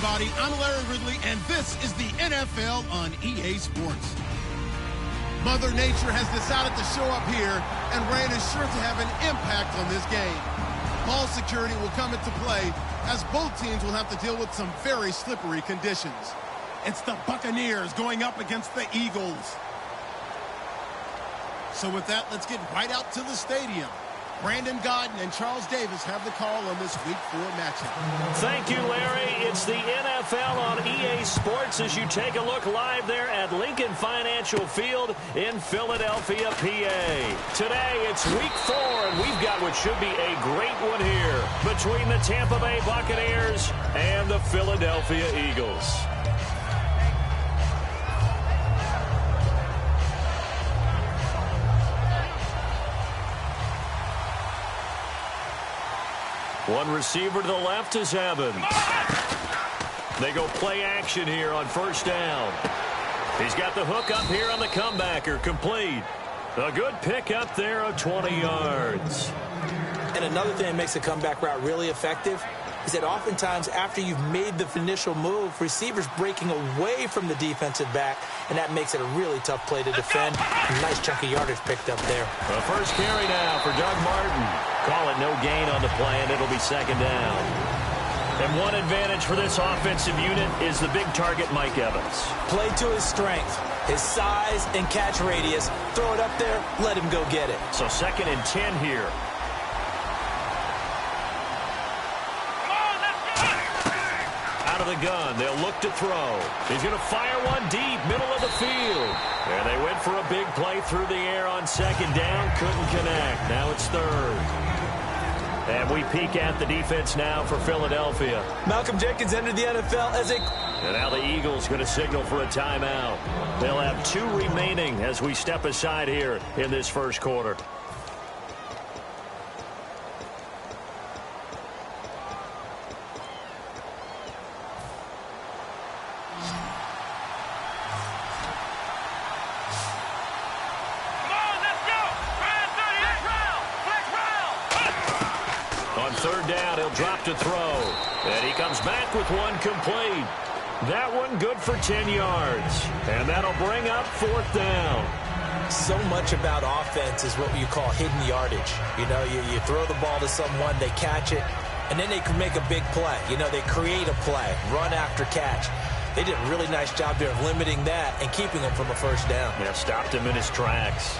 everybody. I'm Larry Ridley, and this is the NFL on EA Sports. Mother Nature has decided to show up here, and rain is sure to have an impact on this game. Ball security will come into play, as both teams will have to deal with some very slippery conditions. It's the Buccaneers going up against the Eagles. So with that, let's get right out to the stadium. Brandon Godden and Charles Davis have the call on this Week 4 matchup. Thank you, Larry. It's the NFL on EA Sports as you take a look live there at Lincoln Financial Field in Philadelphia, PA. Today, it's Week 4, and we've got what should be a great one here between the Tampa Bay Buccaneers and the Philadelphia Eagles. One receiver to the left is Evans. They go play action here on first down. He's got the hook up here on the comebacker, complete. A good pick up there of 20 yards. And another thing that makes a comeback route really effective is that oftentimes after you've made the initial move, receivers breaking away from the defensive back, and that makes it a really tough play to defend. A nice chunk of yardage picked up there. The first carry now for Doug Martin. Call it no gain on the play, and it'll be second down. And one advantage for this offensive unit is the big target, Mike Evans. Play to his strength, his size and catch radius. Throw it up there, let him go get it. So 2nd and 10 here. Out of the gun, they'll look to throw. He's going to fire one deep, middle of the field. And they went for a big play through the air on second down, couldn't connect. Now it's third. And we peek at the defense now for Philadelphia. Malcolm Jenkins entered the NFL as a... And now the Eagles going to signal for a timeout. They'll have 2 remaining as we step aside here in this first quarter. Third down, he'll drop to throw. And he comes back with one complete. That one good for 10 yards. And that'll bring up 4th down. So much about offense is what you call hidden yardage. You know, you throw the ball to someone, they catch it, and then they can make a big play. You know, they create a play, run after catch. They did a really nice job there of limiting that and keeping him from a first down. Yeah, stopped him in his tracks.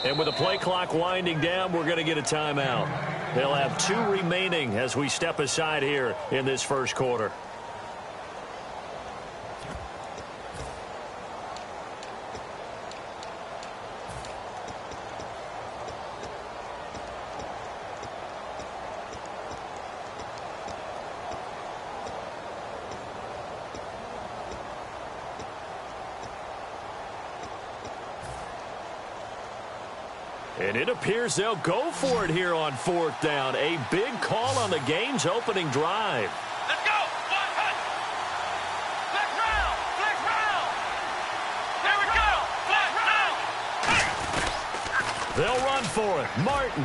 And with the play clock winding down, we're going to get a timeout. They'll have 2 remaining as we step aside here in this first quarter. And it appears they'll go for it here on 4th down. A big call on the game's opening drive. Let's go! One, cut! Flex round! Flex round! There we go! Flex round! They'll run for it. Martin.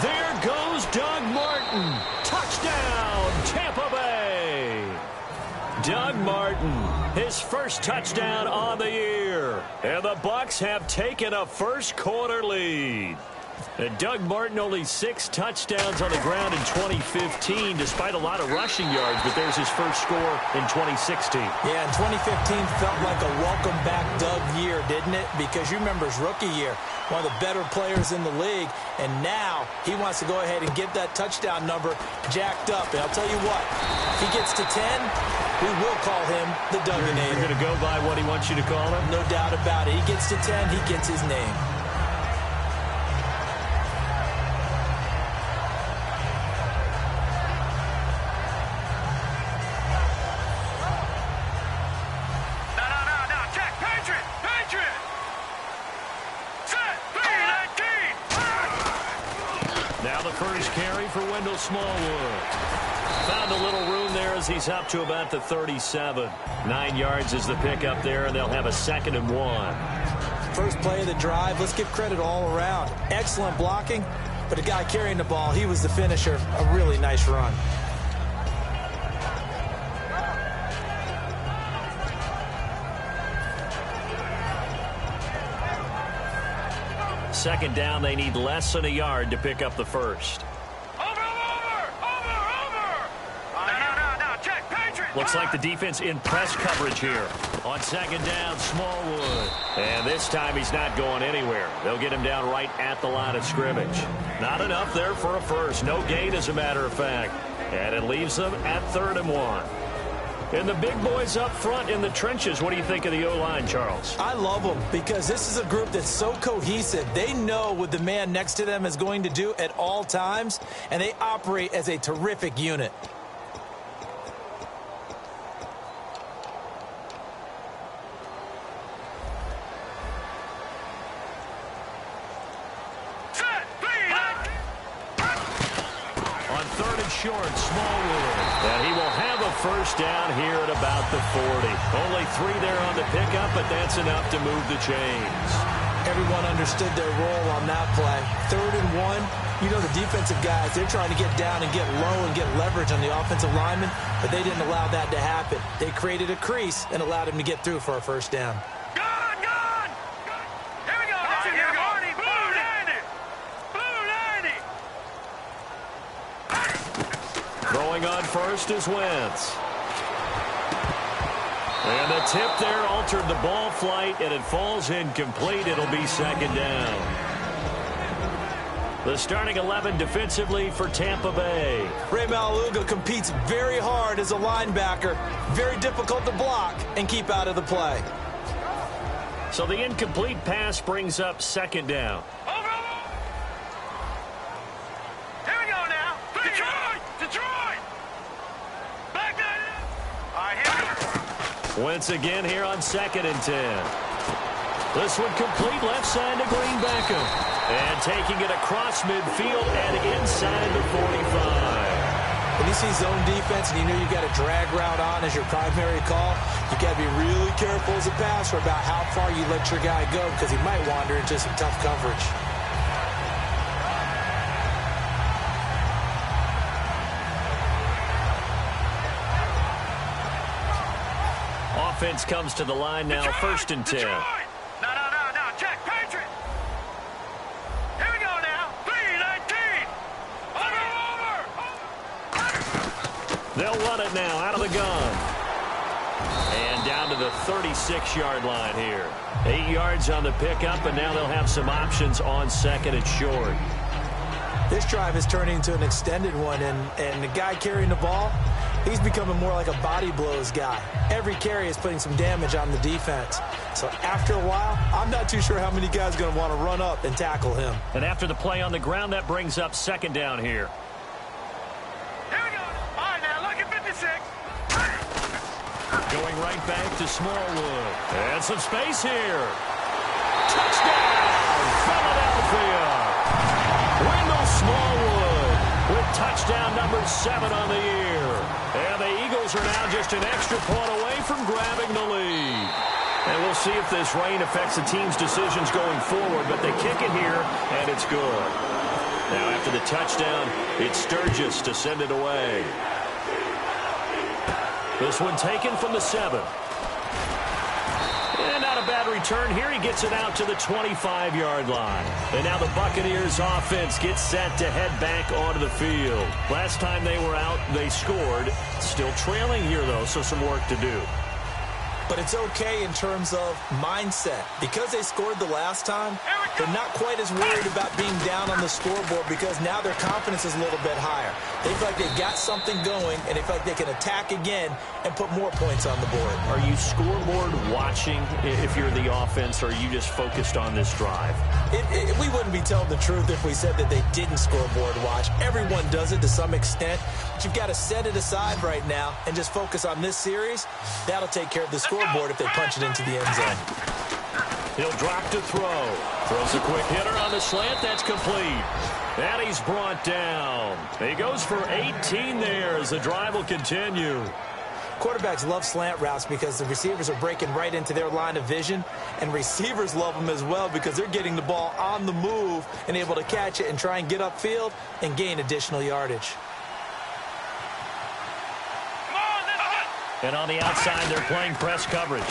There goes Doug Martin. Touchdown, Tampa Bay. Doug Martin, his first touchdown on the year. And the Bucs have taken a first quarter lead. And Doug Martin only 6 touchdowns on the ground in 2015, despite a lot of rushing yards, but there's his first score in 2016. Yeah, and 2015 felt like a welcome back Doug year, didn't it? Because you remember his rookie year, one of the better players in the league, and now he wants to go ahead and get that touchdown number jacked up. And I'll tell you what, if he gets to 10, we will call him the Douginator. You're going to go by what he wants you to call him? No doubt about it. He gets to 10, he gets his name. the first carry for Wendell Smallwood. Found a little room there as he's up to about the 37. 9 yards is the pickup there, and they'll have a 2nd and 1. First play of the drive, let's give credit all around. Excellent blocking, but the guy carrying the ball, he was the finisher. A really nice run. Second down, they need less than a yard to pick up the first. Looks like the defense in press coverage here. On second down, Smallwood. And this time he's not going anywhere. They'll get him down right at the line of scrimmage. Not enough there for a first. No gain, as a matter of fact. And it leaves them at 3rd and 1. And the big boys up front in the trenches, what do you think of the O-line, Charles? I love them because this is a group that's so cohesive. They know what the man next to them is going to do at all times, and they operate as a terrific unit. Short, Smallwood. And he will have a first down here at about the 40. Only 3 there on the pickup, but that's enough to move the chains. Everyone understood their role on that play. 3rd and 1. You know the defensive guys, they're trying to get down and get low and get leverage on the offensive lineman, but they didn't allow that to happen. They created a crease and allowed him to get through for a first down. Throwing on first is Wentz. And the tip there altered the ball flight, and it falls incomplete. It'll be 2nd down. The starting 11 defensively for Tampa Bay. Ray Maluga competes very hard as a linebacker. Very difficult to block and keep out of the play. So the incomplete pass brings up 2nd down. Wentz again here on 2nd and 10. This one complete left side to Green Beckham. And taking it across midfield and inside the 45. When you see zone defense and you know you've got a drag route on as your primary call, you've got to be really careful as a passer about how far you let your guy go because he might wander into some tough coverage. Offense comes to the line now, 1st and 10. No, check, Patriot. Here we go now, 3-19. Over. They'll run it now, out of the gun. And down to the 36-yard line here. 8 yards on the pickup, and now they'll have some options on 2nd and short. This drive is turning into an extended one, and the guy carrying the ball, he's becoming more like a body blows guy. Every carry is putting some damage on the defense. So after a while, I'm not too sure how many guys are going to want to run up and tackle him. And after the play on the ground, that brings up 2nd down here. Here we go. All right, now look at 56. Going right back to Smallwood. And some space here. Touchdown, Philadelphia. Wendell Smallwood with touchdown number 7 on the year. And the Eagles are now just an extra point away from grabbing the lead. And we'll see if this rain affects the team's decisions going forward, but they kick it here, and it's good. Now after the touchdown, it's Sturgis to send it away. This one taken from the 7. And not a bad return here. He gets it out to the 25-yard line. And now the Buccaneers offense gets set to head back onto the field. Last time they were out, they scored. Still trailing here, though, so some work to do. But it's okay in terms of mindset. Because they scored the last time, they're not quite as worried about being down on the scoreboard because now their confidence is a little bit higher. They feel like they've got something going, and they feel like they can attack again and put more points on the board. Are you scoreboard watching if you're the offense, or are you just focused on this drive? We wouldn't be telling the truth if we said that they didn't scoreboard watch. Everyone does it to some extent. But you've got to set it aside right now and just focus on this series. That'll take care of the scoreboard if they punch it into the end zone. He'll drop to throw. Throws a quick hitter on the slant. That's complete. And he's brought down. He goes for 18 there as the drive will continue. Quarterbacks love slant routes because the receivers are breaking right into their line of vision, and receivers love them as well because they're getting the ball on the move and able to catch it and try and get upfield and gain additional yardage. And on the outside, they're playing press coverage.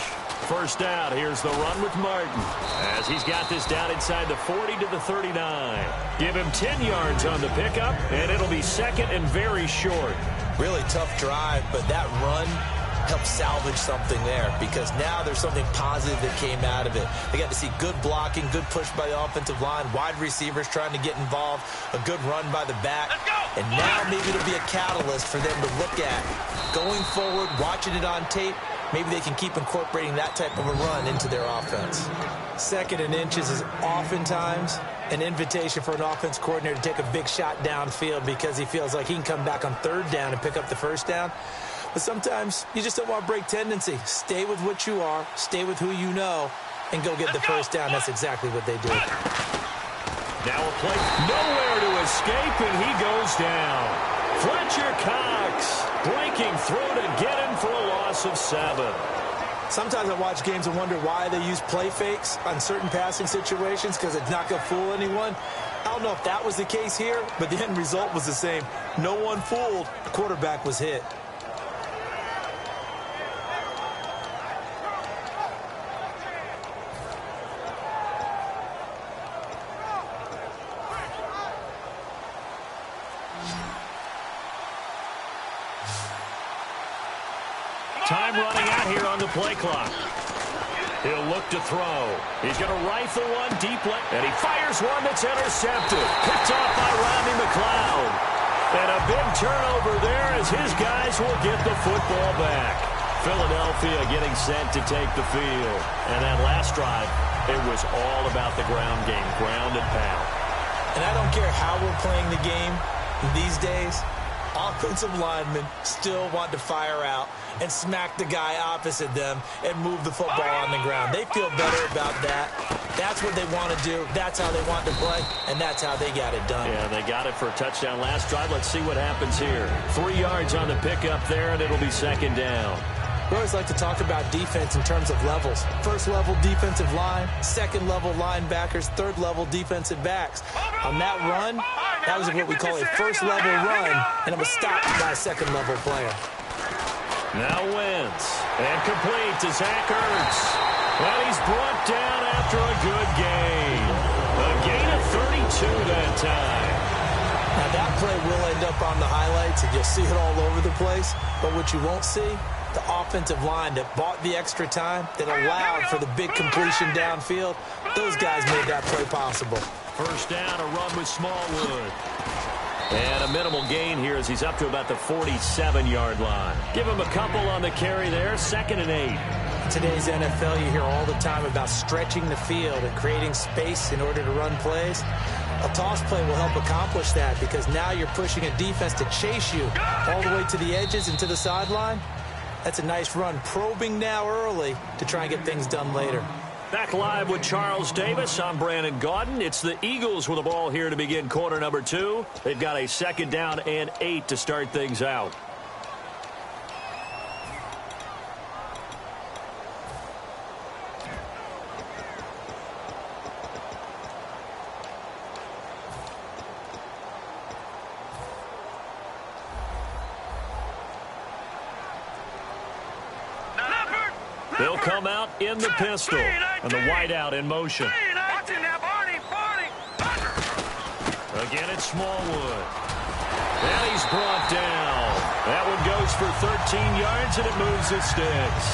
First down, here's the run with Martin as he's got this down inside the 40 to the 39. Give him 10 yards on the pickup, and it'll be second and very short. Really tough drive, but that run helped salvage something there because now there's something positive that came out of it. They got to see good blocking, good push by the offensive line, wide receivers trying to get involved, a good run by the back. And now maybe it'll be a catalyst for them to look at going forward, watching it on tape. Maybe they can keep incorporating that type of a run into their offense. Second and inches is oftentimes an invitation for an offense coordinator to take a big shot downfield because he feels like he can come back on third down and pick up the first down. But sometimes you just don't want to break tendency. Stay with what you are, stay with who you know, and go get the first down. That's exactly what they do. Now a play, nowhere to escape, and he goes down. Fletcher Cox breaking through to get him for a loss of 7. Sometimes I watch games and wonder why they use play fakes on certain passing situations because it's not going to fool anyone. I don't know if that was the case here, but the end result was the same. No one fooled. The quarterback was hit. Time running out here on the play clock. He'll look to throw. He's going to rifle one deep left, and he fires one that's intercepted. Picked off by Rodney McLeod. And a big turnover there as his guys will get the football back. Philadelphia getting set to take the field. And that last drive, it was all about the ground game, ground and pound. And I don't care how we're playing the game these days, offensive linemen still want to fire out and smack the guy opposite them and move the football on the ground. They feel better about that. That's what they want to do. That's how they want to play, and that's how they got it done. Yeah, they got it for a touchdown last drive. Let's see what happens here. 3 yards on the pickup there, and it'll be second down. We always like to talk about defense in terms of levels. First level defensive line, second level linebackers, third level defensive backs. On that run, that was what we call a first level run, and it was stopped by a second level player. Now Wentz, and complete to Zach Ertz. And he's brought down after a good gain. A gain of 32 that time. Now that play will end up on the highlights, and you'll see it all over the place. But what you won't see, the offensive line that bought the extra time, that allowed for the big completion downfield, those guys made that play possible. First down, a run with Smallwood. And a minimal gain here as he's up to about the 47-yard line. Give him a couple on the carry there, 2nd and 8. In today's NFL, you hear all the time about stretching the field and creating space in order to run plays. A toss play will help accomplish that because now you're pushing a defense to chase you all the way to the edges and to the sideline. That's a nice run, probing now early to try and get things done later. Back live with Charles Davis. I'm Brandon Gaudin. It's the Eagles with the ball here to begin quarter number 2. They've got a 2nd down and 8 to start things out. They'll come out in the pistol, and the wideout in motion. Again, it's Smallwood. And he's brought down. That one goes for 13 yards, and it moves the sticks.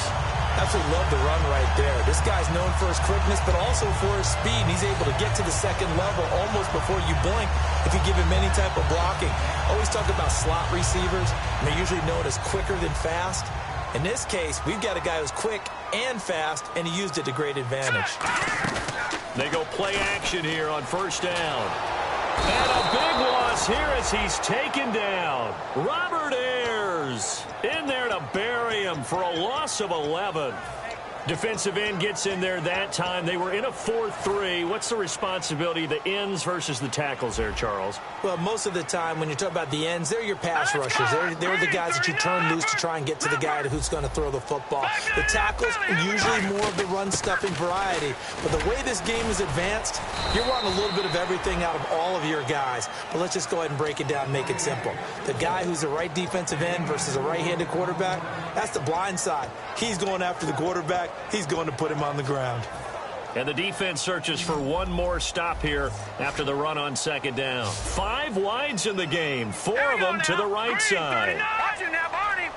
Absolutely love the run right there. This guy's known for his quickness, but also for his speed. He's able to get to the second level almost before you blink if you give him any type of blocking. Always talk about slot receivers, and they're usually known as quicker than fast. In this case, we've got a guy who's quick and fast, and he used it to great advantage. They go play action here on first down. And a big loss here as he's taken down. Robert Ayers in there to bury him for a loss of 11. Defensive end gets in there that time. They were in a 4-3. What's the responsibility of the ends versus the tackles there, Charles? Well, most of the time when you talk about the ends, they're your pass rushers. They're the guys that you turn loose to try and get to the guy who's going to throw the football. The tackles are usually more of the run-stuffing variety. But the way this game is advanced, you're wanting a little bit of everything out of all of your guys. But let's just go ahead and break it down and make it simple. The guy who's a right defensive end versus a right-handed quarterback, that's the blind side. He's going after the quarterback. He's going to put him on the ground. And the defense searches for one more stop here after the run on second down. 5 wides in the game, 4 of them to the right side. Watch it now, Barney.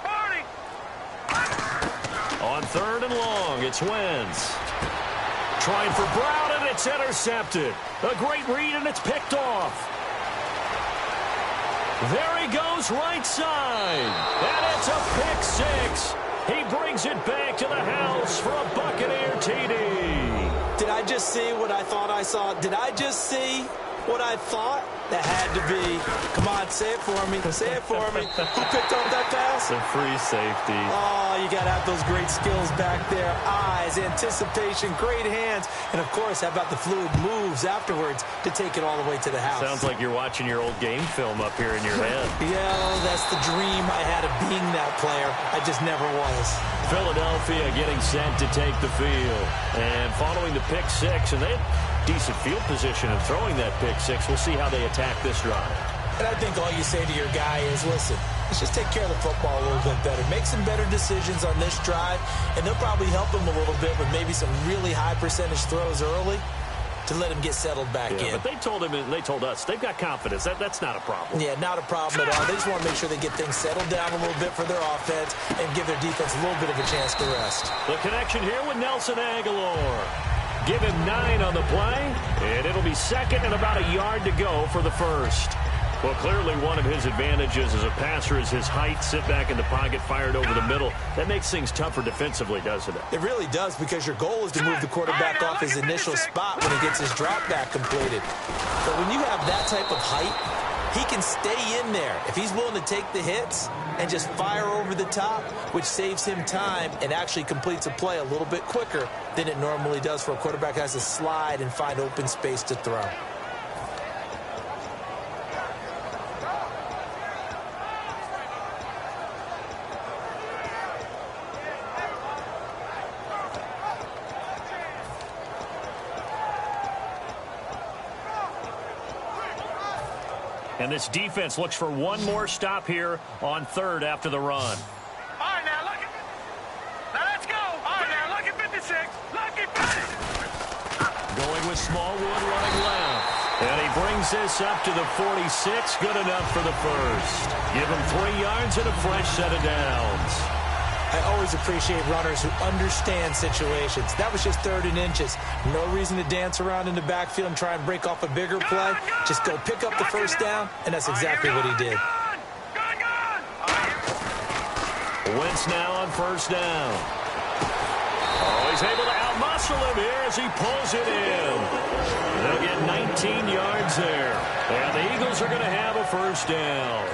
On third and long, it's Wentz. Trying for Brown, and it's intercepted. A great read, and it's picked off. There he goes, right side. And it's a pick 6. He brings it back to the house for a Buccaneer TD. Did I just see what I thought I saw? Did I just see what I thought? That had to be. Come on, say it for me. Say it for me. Who picked up that pass? The free safety. Oh, you got to have those great skills back there. Eyes, anticipation, great hands. And, of course, how about the fluid moves afterwards to take it all the way to the house? Sounds like you're watching your old game film up here in your head. Yeah, that's the dream I had of being that player. I just never was. Philadelphia getting set to take the field. And following the pick 6, and they had decent field position of throwing that pick 6. We'll see how they attack this drive. And I think all you say to your guy is, listen, let's just take care of the football a little bit better. Make some better decisions on this drive, and they'll probably help him a little bit with maybe some really high percentage throws early to let him get settled back in. But they told him, and they told us, they've got confidence. That's not a problem. Yeah, not a problem at all. They just want to make sure they get things settled down a little bit for their offense and give their defense a little bit of a chance to rest. The connection here with Nelson Aguilar. Give him 9 on the play, and it'll be second and about a yard to go for the first. Well, clearly one of his advantages as a passer is his height, sit back in the pocket, fired over the middle. That makes things tougher defensively, doesn't it? It really does, because your goal is to move the quarterback off his initial spot when he gets his drop back completed. But when you have that type of height, he can stay in there if he's willing to take the hits and just fire over the top, which saves him time and actually completes a play a little bit quicker than it normally does for a quarterback who has to slide and find open space to throw. And this defense looks for one more stop here on third after the run. All right, now, look at now, let's go. All right, now, look at 56. Look at 50. Going with Smallwood running left. And he brings this up to the 46. Good enough for the first. Give him 3 yards and a fresh set of downs. I always appreciate runners who understand situations. That was just 3rd and inches. No reason to dance around in the backfield and try and break off a bigger play. Just go pick up the first down, and that's exactly what he did. Wentz now on first down. Oh, he's able to outmuscle him here as he pulls it in. They'll get 19 yards there. And the Eagles are going to have a first down.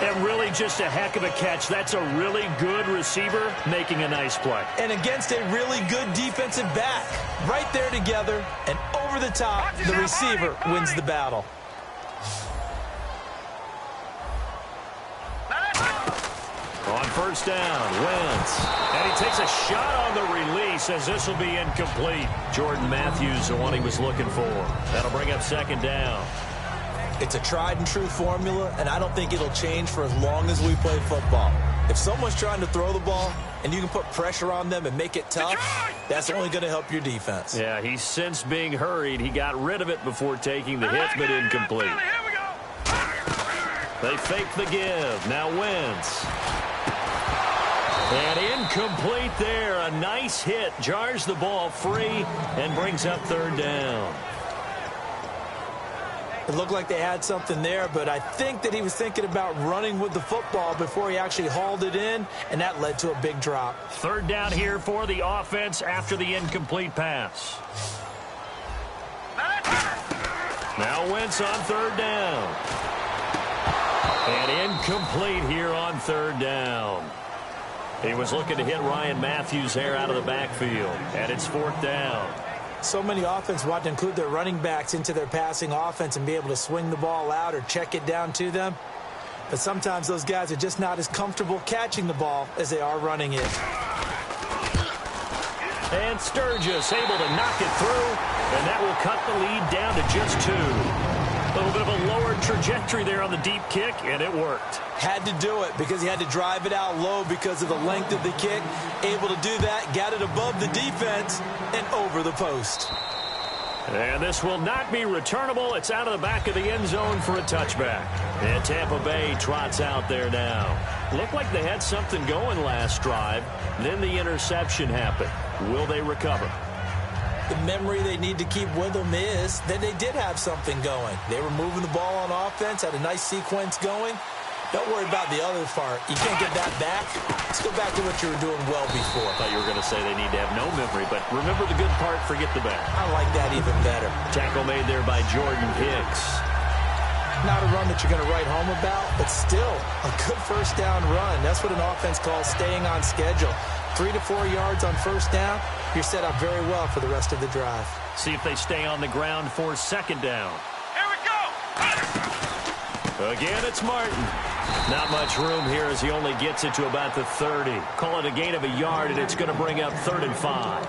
And really just a heck of a catch. That's a really good receiver making a nice play. And against a really good defensive back. Right there together, and over the top, the receiver wins the battle. On first down, Wentz. And he takes a shot on the release as this will be incomplete. Jordan Matthews, the one he was looking for. That'll bring up second down. It's a tried-and-true formula, and I don't think it'll change for as long as we play football. If someone's trying to throw the ball and you can put pressure on them and make it tough, that's only going to help your defense. Yeah, he's since being hurried. He got rid of it before taking the hit, but incomplete. They fake the give. Now Wentz. And incomplete there. A nice hit. Jars the ball free and brings up third down. It looked like they had something there, but I think that he was thinking about running with the football before he actually hauled it in, and that led to a big drop. Third down here for the offense after the incomplete pass. Now Wentz on third down. And incomplete here on third down. He was looking to hit Ryan Matthews there out of the backfield, and it's 4th down. So many offenses want to include their running backs into their passing offense and be able to swing the ball out or check it down to them. But sometimes those guys are just not as comfortable catching the ball as they are running it. And Sturgis able to knock it through, and that will cut the lead down to just 2. A little bit of a lower trajectory there on the deep kick, and it worked. Had to do it because he had to drive it out low because of the length of the kick. Able to do that, got it above the defense and over the post. And this will not be returnable. It's out of the back of the end zone for a touchback. And Tampa Bay trots out there now. Looked like they had something going last drive. Then the interception happened. Will they recover? The memory they need to keep with them is that they did have something going. They were moving the ball on offense, had a nice sequence going. Don't worry about the other part. You can't get that back. Let's go back to what you were doing well before. I thought you were going to say they need to have no memory, but remember the good part, forget the bad. I like that even better. Tackle made there by Jordan Hicks. Not a run that you're going to write home about, but still a good first down run. That's what an offense calls staying on schedule. 3 to 4 yards on first down, you're set up very well for the rest of the drive. See if they stay on the ground for 2nd down. Here we go. Again, it's Martin. Not much room here as he only gets it to about the 30. Call it a gain of a yard, and it's going to bring up 3rd and 5.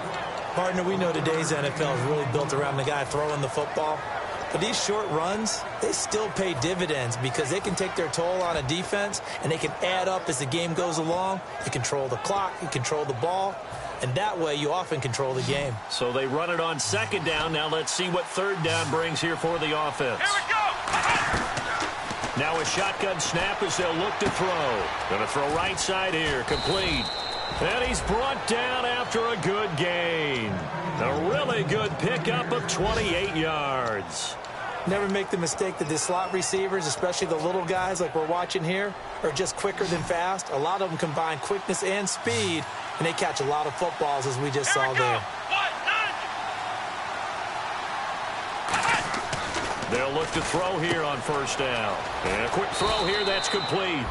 Partner, we know today's NFL is really built around the guy throwing the football. But these short runs, they still pay dividends because they can take their toll on a defense, and they can add up as the game goes along. You control the clock, you control the ball, and that way you often control the game. So they run it on 2nd down. Now let's see what 3rd down brings here for the offense. Here we go. Now a shotgun snap as they'll look to throw. Going to throw right side here, complete. And he's brought down after a good gain. A really good pickup of 28 yards. Never make the mistake that the slot receivers, especially the little guys like we're watching here, are just quicker than fast. A lot of them combine quickness and speed, and they catch a lot of footballs as we just saw there. They'll look to throw here on 1st down. And a quick throw here, that's complete.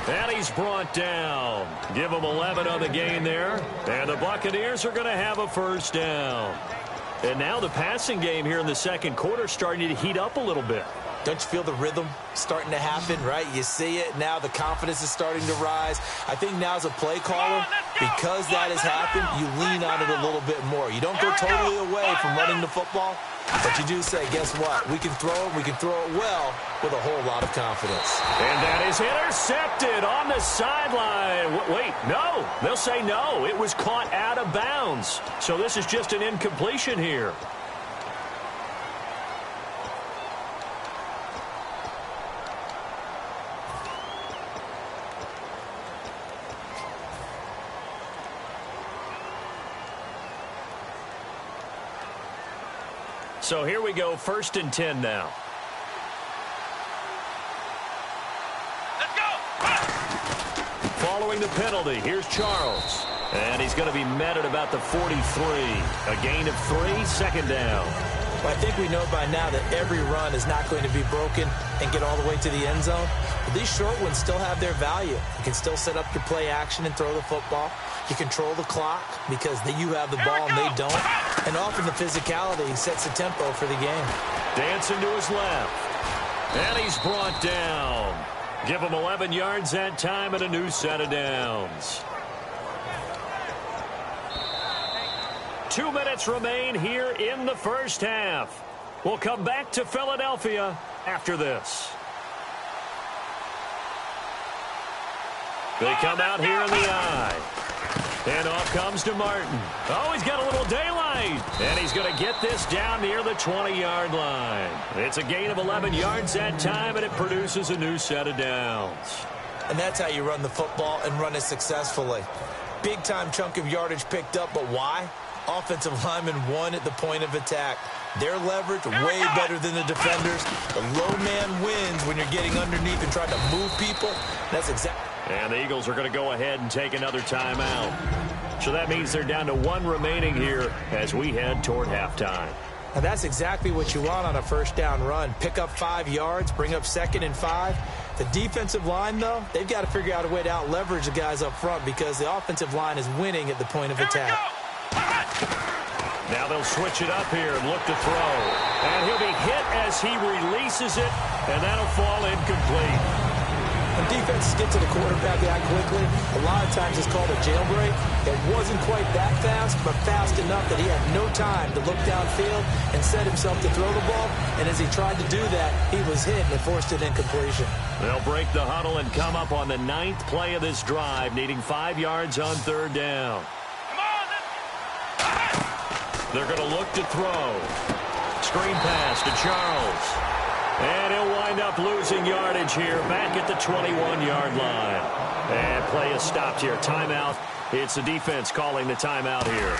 And he's brought down. Give him 11 on the gain there. And the Buccaneers are going to have a 1st down. And now the passing game here in the 2nd quarter starting to heat up a little bit. Don't you feel the rhythm starting to happen, right? You see it. Now the confidence is starting to rise. I think now as a play caller, because that has happened, you lean on it a little bit more. You don't go totally away from running the football, but you do say, guess what? We can throw it well with a whole lot of confidence. And that is intercepted on the sideline. Wait, no. They'll say no. It was caught out of bounds. So this is just an incompletion here. So here we go, 1st and 10 now. Let's go. Following the penalty, here's Charles. And he's going to be met at about the 43. A gain of 3, 2nd down. Well, I think we know by now that every run is not going to be broken and get all the way to the end zone. But these short ones still have their value. You can still set up your play action and throw the football. You control the clock because you have the ball and they don't. And often the physicality sets the tempo for the game. Dancing to his left. And he's brought down. Give him 11 yards that time and a new set of downs. 2 minutes remain here in the 1st half. We'll come back to Philadelphia after this. They come out here in the eye. And off comes to Martin. Oh, he's got a little daylight. And he's going to get this down near the 20-yard line. It's a gain of 11 yards that time, and it produces a new set of downs. And that's how you run the football and run it successfully. Big-time chunk of yardage picked up, but why? Offensive linemen won at the point of attack. Their leverage way better than the defenders. The low man wins when you're getting underneath and trying to move people. That's exactly. And the Eagles are going to go ahead and take another timeout. So that means they're down to 1 remaining here as we head toward halftime. And that's exactly what you want on a 1st down run. Pick up 5 yards, bring up 2nd and 5. The defensive line, though, they've got to figure out a way to out-leverage the guys up front because the offensive line is winning at the point of attack. Now they'll switch it up here and look to throw. And he'll be hit as he releases it, and that'll fall incomplete. When defenses get to the quarterback that quickly, a lot of times it's called a jailbreak. It wasn't quite that fast, but fast enough that he had no time to look downfield and set himself to throw the ball. And as he tried to do that, he was hit and it forced an incompletion. They'll break the huddle and come up on the 9th play of this drive, needing 5 yards on 3rd down. They're going to look to throw. Screen pass to Charles. And he'll wind up losing yardage here back at the 21-yard line. And play is stopped here. Timeout. It's the defense calling the timeout here.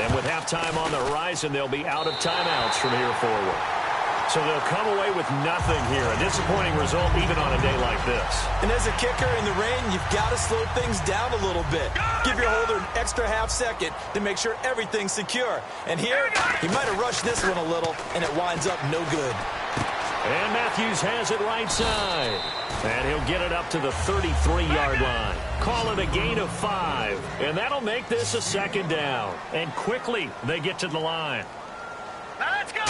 And with halftime on the horizon, they'll be out of timeouts from here forward. So they'll come away with nothing here. A disappointing result even on a day like this. And as a kicker in the rain, you've got to slow things down a little bit. Give your holder an extra half second to make sure everything's secure. And here, he might have rushed this one a little, and it winds up no good. And Matthews has it right side. And he'll get it up to the 33-yard line. Call it a gain of 5. And that'll make this a 2nd down. And quickly, they get to the line. Now let's go!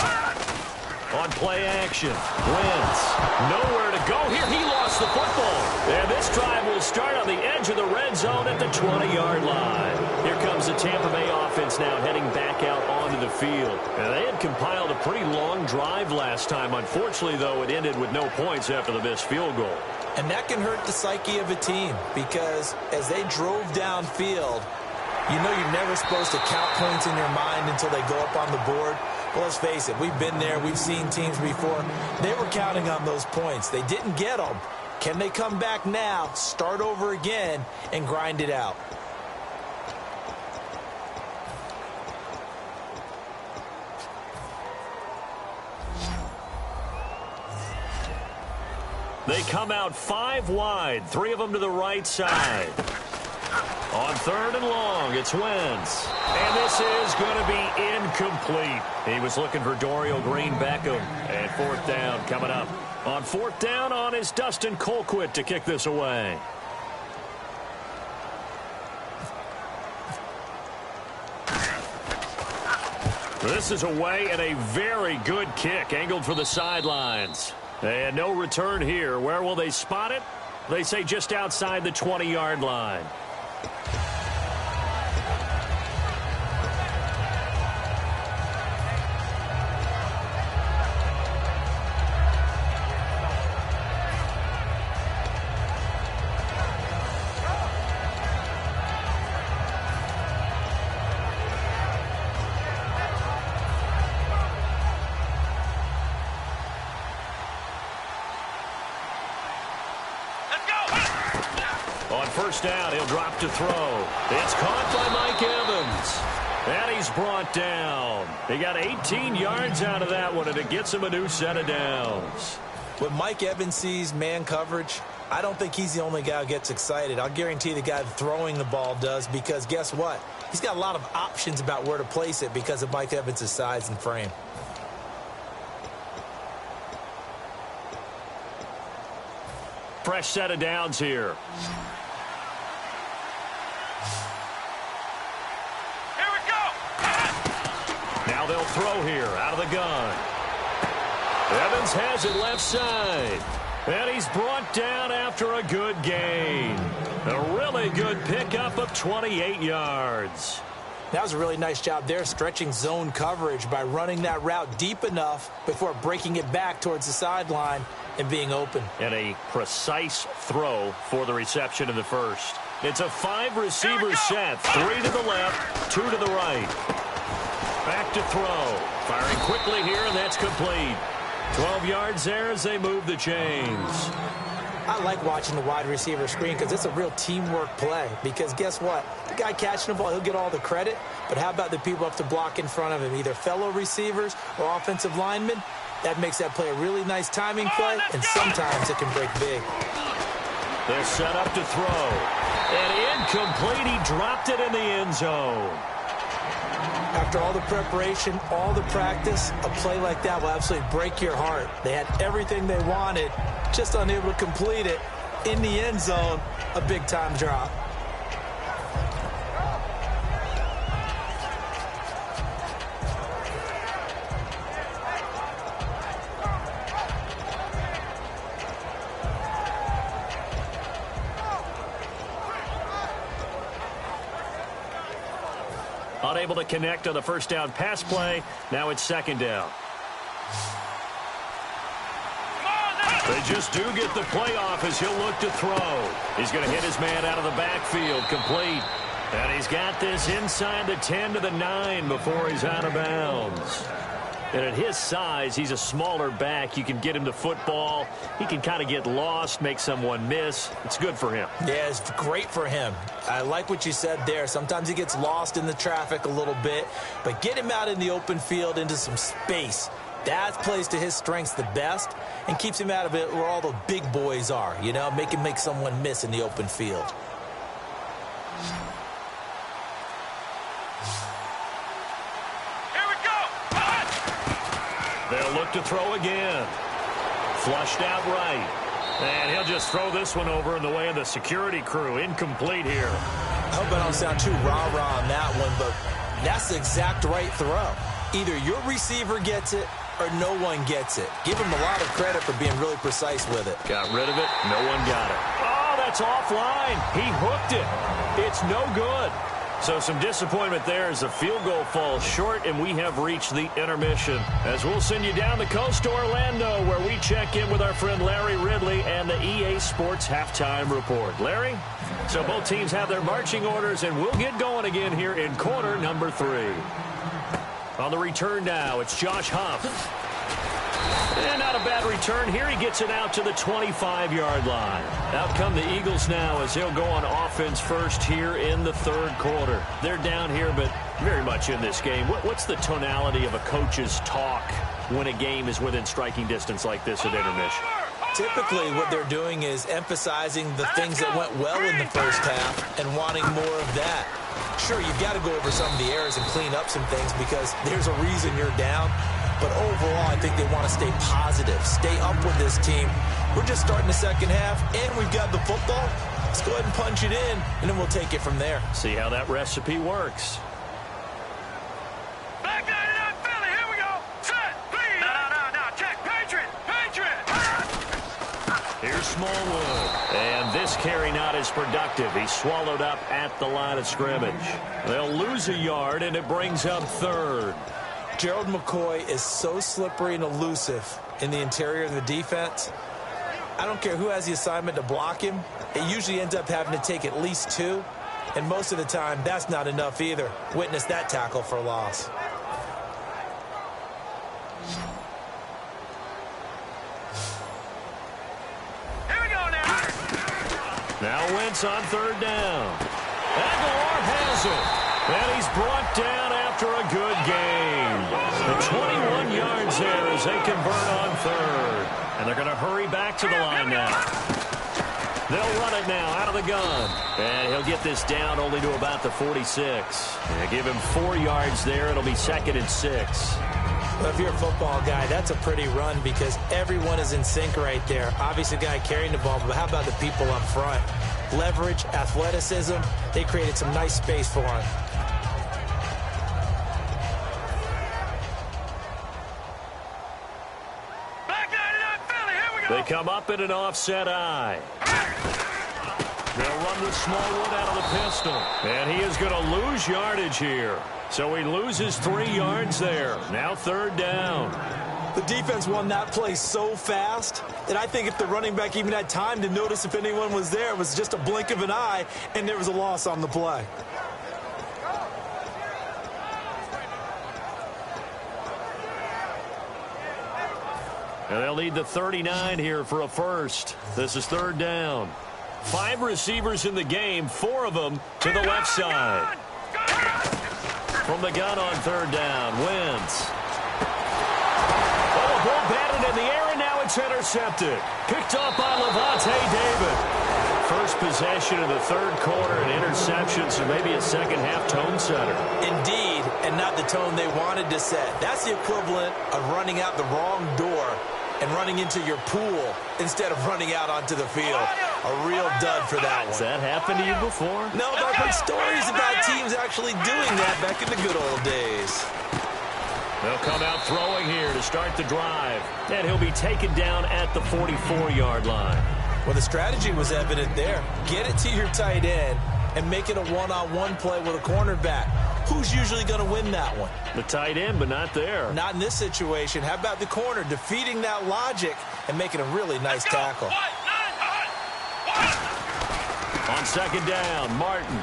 On play action, Wentz. Nowhere to go here. He lost the football. And this drive will start on the edge of the red zone at the 20-yard line. Here comes the Tampa Bay offense now heading back out onto the field. And they had compiled a pretty long drive last time. Unfortunately, though, it ended with no points after the missed field goal. And that can hurt the psyche of a team because as they drove downfield, you know you're never supposed to count points in your mind until they go up on the board. Well, let's face it, we've been there. We've seen teams before. They were counting on those points. They didn't get them. Can they come back now, start over again, and grind it out? They come out 5 wide, 3 of them to the right side. On 3rd and long, it's Wentz. And this is going to be incomplete. He was looking for Dorial Green-Beckham. And 4th down coming up. On 4th down on is Dustin Colquitt to kick this away. This is away and a very good kick angled for the sidelines. And no return here. Where will they spot it? They say just outside the 20-yard line. On 1st down, he'll drop to throw. It's caught by Mike Evans. And he's brought down. He got 18 yards out of that one, and it gets him a new set of downs. When Mike Evans sees man coverage, I don't think he's the only guy who gets excited. I'll guarantee the guy throwing the ball does, because guess what? He's got a lot of options about where to place it because of Mike Evans' size and frame. Fresh set of downs here. Here we go! Now they'll throw here out of the gun. Evans has it left side. And he's brought down after a good gain. A really good pickup of 28 yards. That was a really nice job there, stretching zone coverage by running that route deep enough before breaking it back towards the sideline and being open. And a precise throw for the reception in the first. It's a 5-receiver set. 3 to the left, 2 to the right. Back to throw. Firing quickly here, and that's complete. 12 yards there as they move the chains. I like watching the wide receiver screen because it's a real teamwork play. Because guess what? The guy catching the ball, he'll get all the credit. But how about the people up to block in front of him, either fellow receivers or offensive linemen? That makes that play a really nice timing play, and sometimes it can break big. They're set up to throw. And incomplete. He dropped it in the end zone. After all the preparation, all the practice, a play like that will absolutely break your heart. They had everything they wanted, just unable to complete it. In the end zone, a big-time drop. Unable to connect on the first down pass play. Now it's second down. They just do get the play off as he'll look to throw. He's going to hit his man out of the backfield, complete. And he's got this inside the 10 to the 9 before he's out of bounds. And at his size, he's a smaller back. You can get him to football. He can kind of get lost, make someone miss. It's good for him. Yeah, it's great for him. I like what you said there. Sometimes he gets lost in the traffic a little bit, but get him out in the open field into some space. That plays to his strengths the best and keeps him out of it where all the big boys are, you know, make him make someone miss in the open field. They'll look to throw again. Flushed out right. And he'll just throw this one over in the way of the security crew. Incomplete here. I hope I don't sound too rah-rah on that one, but that's the exact right throw. Either your receiver gets it or no one gets it. Give him a lot of credit for being really precise with it. Got rid of it. No one got it. Oh, that's offline. He hooked it. It's no good. So some disappointment there as the field goal falls short, and we have reached the intermission. As we'll send you down the coast to Orlando, where we check in with our friend Larry Ridley and the EA Sports Halftime Report. Larry? So both teams have their marching orders, and we'll get going again here in quarter number 3. On the return now, it's Josh Huff. And not a bad return here. He gets it out to the 25-yard line. Out come the Eagles now as they'll go on offense first here in the third quarter. They're down here, but very much in this game. What's the tonality of a coach's talk when a game is within striking distance like this at intermission? Typically, what they're doing is emphasizing the things that went well in the first half and wanting more of that. Sure, you've got to go over some of the errors and clean up some things because there's a reason you're down. But overall, I think they want to stay positive, stay up with this team. We're just starting the second half, and we've got the football. Let's go ahead and punch it in, and then we'll take it from there. See how that recipe works. Back 99 Philly, here we go. Set, please. No, check. Patriot. Here's Smallwood. And this carry not as productive. He's swallowed up at the line of scrimmage. They'll lose a yard, and it brings up third. Gerald McCoy is so slippery and elusive in the interior of the defense. I don't care who has the assignment to block him. It usually ends up having to take at least 2. And most of the time, that's not enough either. Witness that tackle for loss. Here we go now. Now Wentz on third down. Aguilar has it. And he's brought down after a good game. The 21 yards there as they convert on third. And they're going to hurry back to the line now. They'll run it now out of the gun. And he'll get this down only to about the 46. They give him 4 yards there. It'll be 2nd and 6. Well, if you're a football guy, that's a pretty run because everyone is in sync right there. Obviously, the guy carrying the ball, but how about the people up front? Leverage, athleticism, they created some nice space for him. They come up in an offset eye. They'll run with Smallwood out of the pistol. And he is going to lose yardage here. So he loses 3 yards there. Now third down. The defense won that play so fast that I think if the running back even had time to notice if anyone was there, it was just a blink of an eye, and there was a loss on the play. And they'll need the 39 here for a first. This is third down. 5 receivers in the game, 4 of them to the left side. From the gun on third down, Wentz. Oh, the ball batted in the air, and now it's intercepted. Picked up by Levante David. First possession of the third quarter, an interception, so maybe a second-half tone setter. Indeed, and not the tone they wanted to set. That's the equivalent of running out the wrong door and running into your pool instead of running out onto the field. A real dud for that one. Has that happened to you before? No, but I've heard stories about teams actually doing that back in the good old days. They'll come out throwing here to start the drive. And he'll be taken down at the 44-yard line. Well, the strategy was evident there. Get it to your tight end and make it a one-on-one play with a cornerback. Who's usually going to win that one? The tight end, but not there. Not in this situation. How about the corner defeating that logic and making a really nice tackle? On second down, Martin.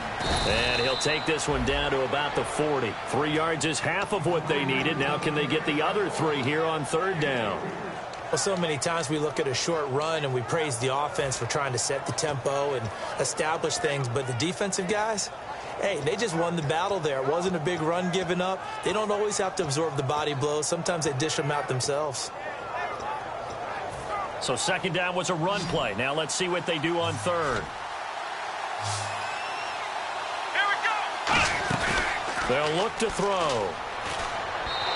And he'll take this one down to about the 40. 3 yards is half of what they needed. Now can they get the other 3 here on third down? Well, so many times we look at a short run and we praise the offense for trying to set the tempo and establish things. But the defensive guys, hey, they just won the battle there. It wasn't a big run given up. They don't always have to absorb the body blows. Sometimes they dish them out themselves. So second down was a run play. Now let's see what they do on third. Here we go. They'll look to throw.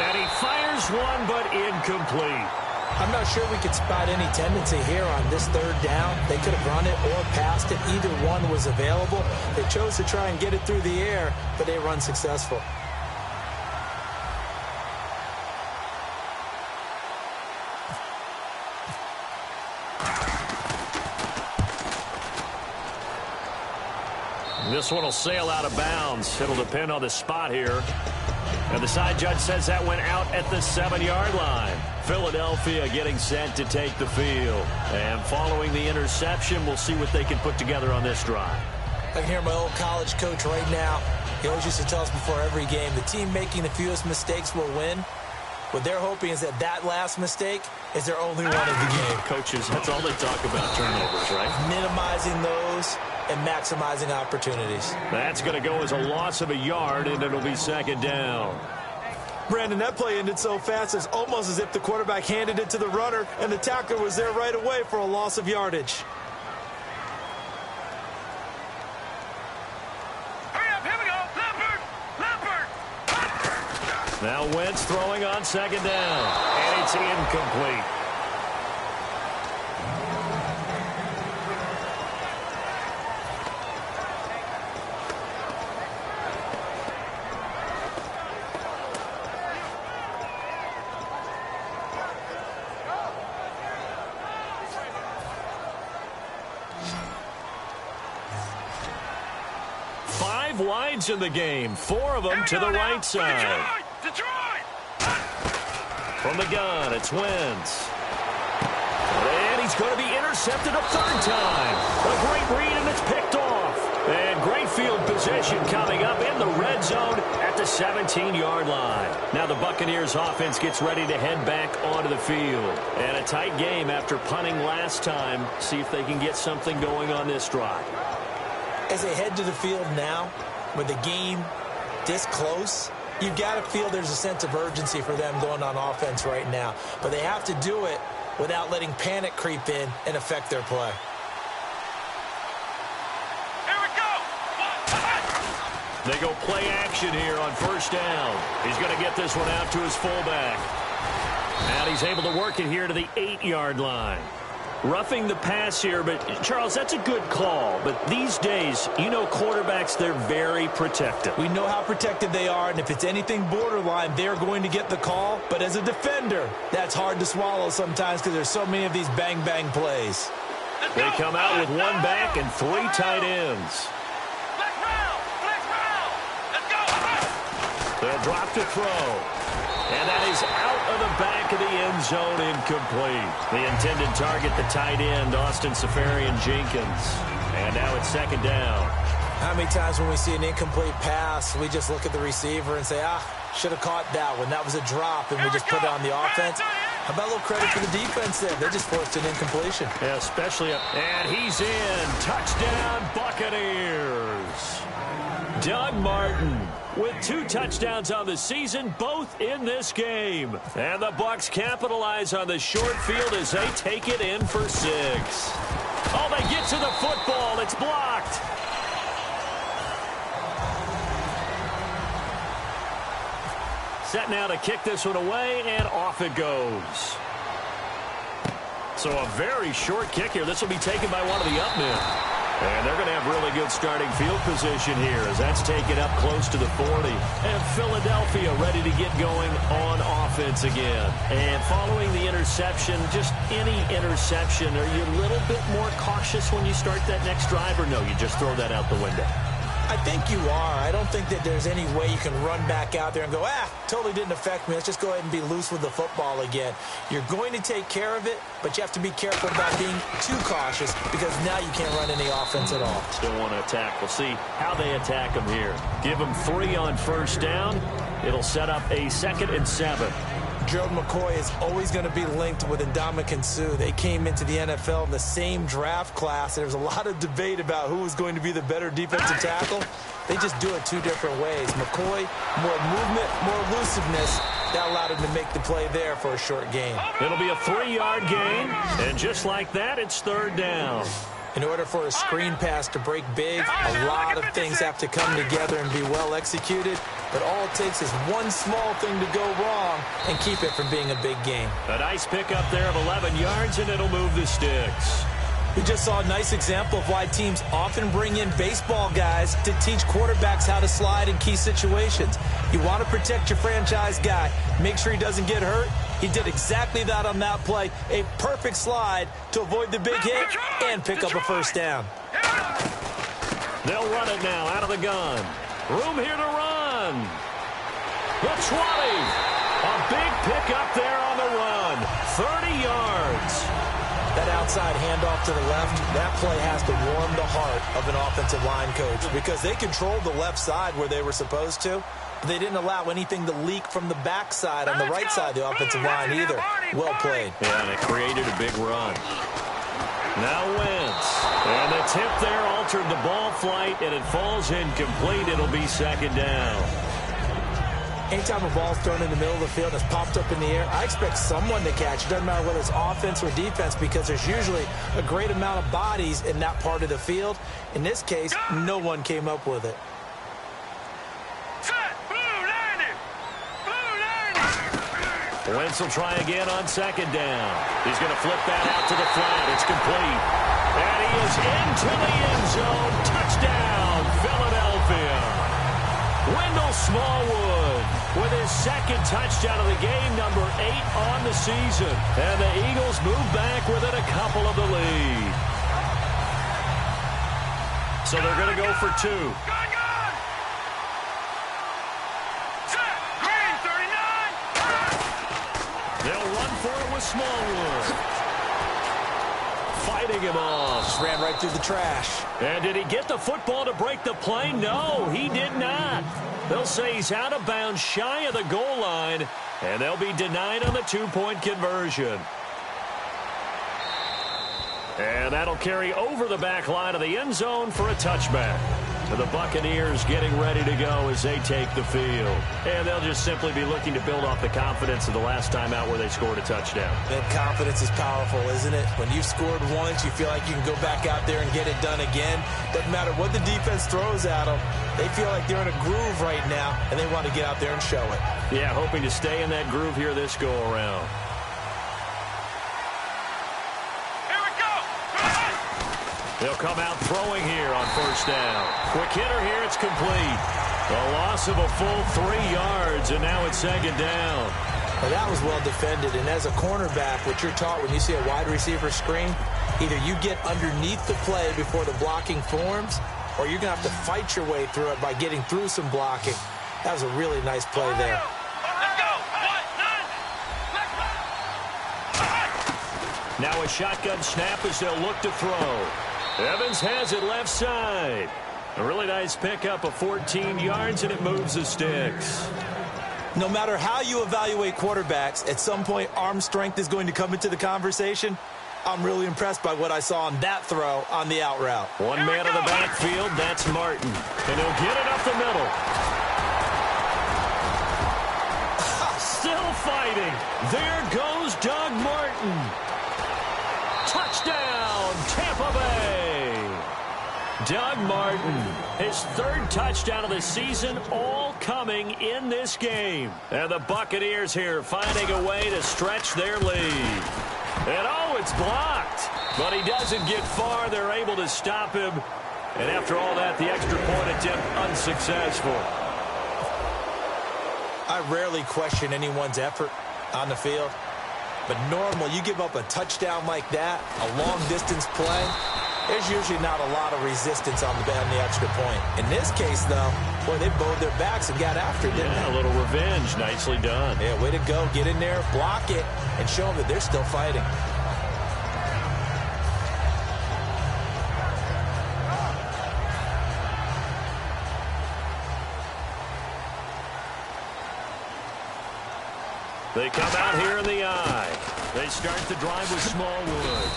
And he fires one, but incomplete. I'm not sure we could spot any tendency here on this third down. They could have run it or passed it. Either one was available. They chose to try and get it through the air, but they run successful. This one will sail out of bounds. It'll depend on the spot here. And the side judge says that went out at the 7-yard line. Philadelphia getting set to take the field. And following the interception, we'll see what they can put together on this drive. I can hear my old college coach right now. He always used to tell us before every game, the team making the fewest mistakes will win. What they're hoping is that last mistake is their only one of the game. Coaches, that's all they talk about, turnovers, right? Minimizing those and maximizing opportunities. That's going to go as a loss of a yard, and it'll be second down. Brandon, that play ended so fast, it's almost as if the quarterback handed it to the runner, and the tackler was there right away for a loss of yardage. Hurry up, here we go. Leopard. Now Wentz throwing on second down, and it's incomplete. Wides in the game, 4 of them to the right side. Detroit! From the gun, it's Wentz. And he's going to be intercepted a third time. A great read, and it's picked off. And great field position coming up in the red zone at the 17-yard line. Now the Buccaneers offense gets ready to head back onto the field. And a tight game after punting last time. See if they can get something going on this drive. As they head to the field now, with the game this close, you've got to feel there's a sense of urgency for them going on offense right now. But they have to do it without letting panic creep in and affect their play. Here we go! They go play action here on first down. He's going to get this one out to his fullback. And he's able to work it here to the 8-yard line. Roughing the pass here, but Charles, that's a good call. But these days, you know, quarterbacks, they're very protective. We know how protected they are, and if it's anything borderline, they're going to get the call. But as a defender, that's hard to swallow sometimes because there's so many of these bang-bang plays. They come out with 1 back and 3 tight ends. Flex round! Let's go! They'll drop to throw. And that is out of the back of the end zone, incomplete. The intended target, the tight end, Austin Seferian-Jenkins. And now it's second down. How many times when we see an incomplete pass, we just look at the receiver and say, should have caught that one. That was a drop, and we just put it on the offense. How about a little credit for the defense there? They just forced an incompletion. Yeah, especially and he's in. Touchdown, Buccaneers. Doug Martin with 2 touchdowns on the season, both in this game. And the Bucs capitalize on the short field as they take it in for 6. Oh, they get to the football. It's blocked. Set now to kick this one away, and off it goes. So a very short kick here. This will be taken by one of the up men. And they're going to have really good starting field position here as that's taken up close to the 40. And Philadelphia ready to get going on offense again. And following the interception, just any interception, are you a little bit more cautious when you start that next drive, or no, you just throw that out the window? I think you are. I don't think that there's any way you can run back out there and go, totally didn't affect me. Let's just go ahead and be loose with the football again. You're going to take care of it, but you have to be careful about being too cautious because now you can't run any offense at all. Still want to attack. We'll see how they attack them here. Give them 3 on first down. It'll set up a 2nd and 7. Gerald McCoy is always going to be linked with Ndamukong Suh. They came into the NFL in the same draft class. There's a lot of debate about who was going to be the better defensive tackle. They just do it 2 different ways. McCoy, more movement, more elusiveness. That allowed him to make the play there for a short gain. It'll be a 3-yard gain, and just like that, it's 3rd down. In order for a screen pass to break big, a lot of things have to come together and be well executed. But all it takes is one small thing to go wrong and keep it from being a big gain. A nice pickup there of 11 yards, and it'll move the sticks. We just saw a nice example of why teams often bring in baseball guys to teach quarterbacks how to slide in key situations. You want to protect your franchise guy. Make sure he doesn't get hurt. He did exactly that on that play. A perfect slide to avoid the big hit and pick up a first down. They'll run it now out of the gun. Room here to run. The 20. A big pickup there on the run. 30 yards. That outside handoff to the left, that play has to warm the heart of an offensive line coach because they controlled the left side where they were supposed to. But they didn't allow anything to leak from the backside on the right side of the offensive line either. Well played. Yeah, and it created a big run. Now Wentz. And the tip there altered the ball flight, and it falls incomplete. It'll be 2nd down. Anytime a ball's thrown in the middle of the field and it's popped up in the air, I expect someone to catch. It doesn't matter whether it's offense or defense because there's usually a great amount of bodies in that part of the field. In this case, no one came up with it. Wentz will try again on 2nd down. He's going to flip that out to the flat. It's complete. And he is into the end zone. Touchdown, Philadelphia. Wendell Smallwood with his 2nd touchdown of the game, number 8 on the season. And the Eagles move back within a couple of the lead. So they're going to go for 2. They'll run for it with Smallwood. Fighting him off. Just ran right through the trash. And did he get the football to break the play? No, he did not. They'll say he's out of bounds shy of the goal line, and they'll be denied on the 2-point conversion. And that'll carry over the back line of the end zone for a touchback. And the Buccaneers getting ready to go as they take the field. And they'll just simply be looking to build off the confidence of the last time out where they scored a touchdown. That confidence is powerful, isn't it? When you've scored once, you feel like you can go back out there and get it done again. Doesn't matter what the defense throws at them. They feel like they're in a groove right now, and they want to get out there and show it. Yeah, hoping to stay in that groove here this go-around. They'll come out throwing here on first down. Quick hitter here, it's complete. A loss of a full 3 yards, and now it's 2nd down. Well, that was well defended, and as a cornerback, what you're taught when you see a wide receiver screen, either you get underneath the play before the blocking forms, or you're going to have to fight your way through it by getting through some blocking. That was a really nice play there. Now a shotgun snap as they'll look to throw. Evans has it left side. A really nice pickup of 14 yards, and it moves the sticks. No matter how you evaluate quarterbacks, at some point arm strength is going to come into the conversation. I'm really impressed by what I saw on that throw on the out route. One man in the backfield, that's Martin. And he'll get it up the middle. Still fighting. There goes Doug Martin. Touchdown, Tampa Bay. Doug Martin, his 3rd touchdown of the season, all coming in this game. And the Buccaneers here finding a way to stretch their lead. And oh, it's blocked. But he doesn't get far. They're able to stop him. And after all that, the extra point attempt unsuccessful. I rarely question anyone's effort on the field. But normally, you give up a touchdown like that, a long-distance play, there's usually not a lot of resistance on the extra point. In this case, though, boy, they bowed their backs and got after it, didn't they? A little revenge. Nicely done. Yeah, way to go. Get in there, block it, and show them that they're still fighting. They come out here in the eye. They start the drive with Smallwood.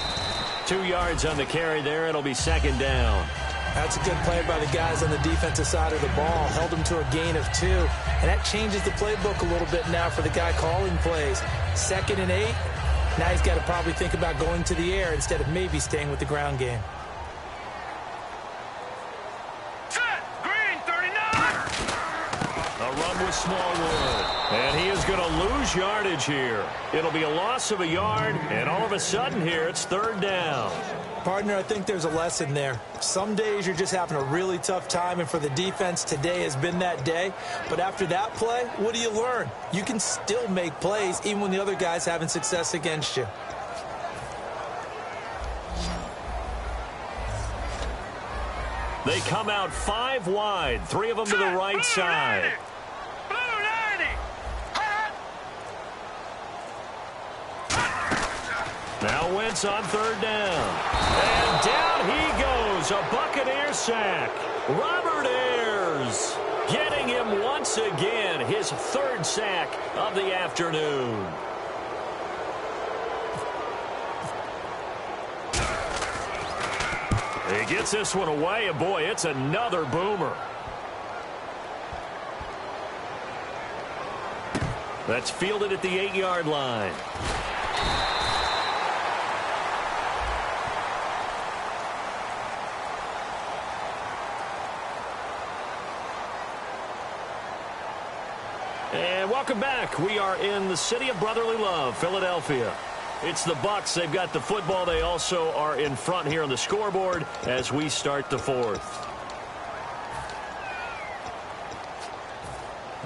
2 yards on the carry there. It'll be second down. That's a good play by the guys on the defensive side of the ball. Held them to a gain of 2. And that changes the playbook a little bit now for the guy calling plays. 2nd and 8. Now he's got to probably think about going to the air instead of maybe staying with the ground game. A run with Smallwood. And he is going to lose yardage here. It'll be a loss of a yard, and all of a sudden here, it's third down. Partner, I think there's a lesson there. Some days you're just having a really tough time, and for the defense, today has been that day. But after that play, what do you learn? You can still make plays even when the other guy's having success against you. They come out 5 wide, 3 of them to the right side. Now Wentz on third down. And down he goes. A Buccaneer sack. Robert Ayers getting him once again. His 3rd sack of the afternoon. He gets this one away, and boy, it's another boomer. That's fielded at the 8-yard line. And welcome back. We are in the city of brotherly love, Philadelphia. It's the Bucs. They've got the football. They also are in front here on the scoreboard as we start the 4th.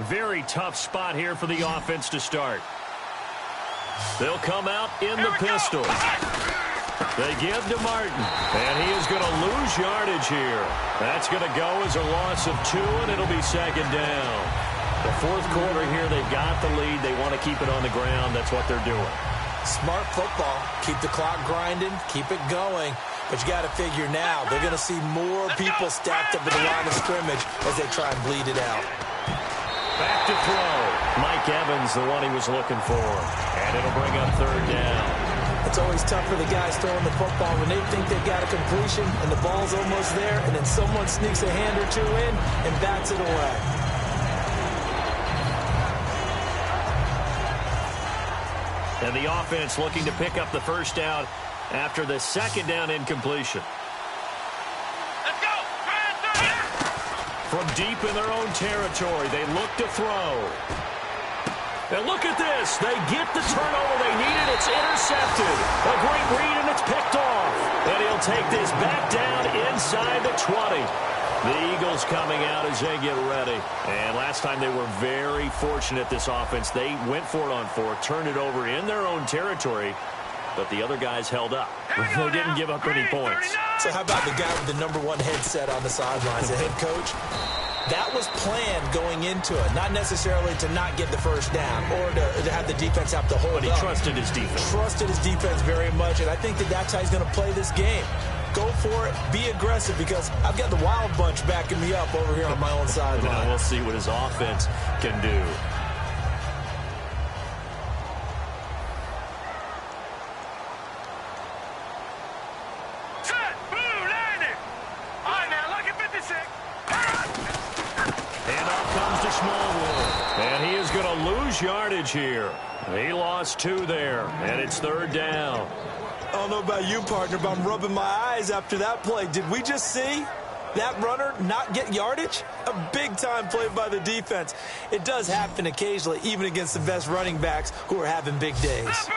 Very tough spot here for the offense to start. They'll come out in the pistol. They give to Martin, and he is going to lose yardage here. That's going to go as a loss of 2, and it'll be second down. The 4th quarter here, they've got the lead. They want to keep it on the ground. That's what they're doing. Smart football. Keep the clock grinding. Keep it going. But you got to figure now, they're going to see more people stacked up at the line of scrimmage as they try and bleed it out. Back to throw. Mike Evans, the one he was looking for. And it'll bring up third down. It's always tough for the guys throwing the football when they think they've got a completion and the ball's almost there, and then someone sneaks a hand or 2 in and bats it away. And the offense looking to pick up the first down after the second down incompletion. Let's go. From deep in their own territory, they look to throw. And look at this. They get the turnover they needed. It's intercepted. A great read, and it's picked off. And he'll take this back down inside the 20. The Eagles coming out as they get ready. And last time they were very fortunate, this offense. They went for it on 4, turned it over in their own territory, but the other guys held up. They didn't give up any points. So how about the guy with the #1 headset on the sidelines, the head coach? That was planned going into it, not necessarily to not get the first down or to have the defense have to hold up. But he trusted his defense. Trusted his defense very much, and I think that's how he's going to play this game. Go for it. Be aggressive, because I've got the Wild Bunch backing me up over here on my own sideline. We'll see what his offense can do. Set. Blue landing. All right, now look at 56. And up comes to Smallwood. And he is going to lose yardage here. He lost 2 there, and it's third down. I don't know about you, partner, but I'm rubbing my eyes after that play. Did we just see that runner not get yardage? A big-time play by the defense. It does happen occasionally, even against the best running backs who are having big days.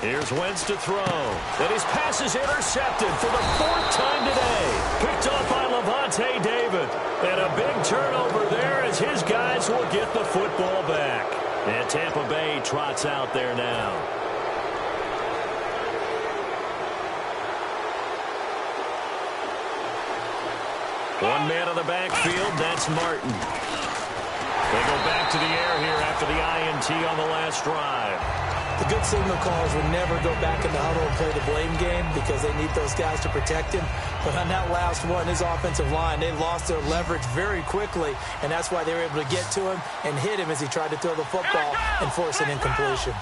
Here's Wentz to throw. And his pass is intercepted for the 4th time today. Picked off by Levante David. And a big turnover there as his guys will get the football back. And Tampa Bay trots out there now. One man on the backfield, that's Martin. They go back to the air here after the INT on the last drive. The good signal callers would never go back in the huddle and play the blame game because they need those guys to protect him. But on that last one, his offensive line, they lost their leverage very quickly, and that's why they were able to get to him and hit him as he tried to throw the football and force an incompletion.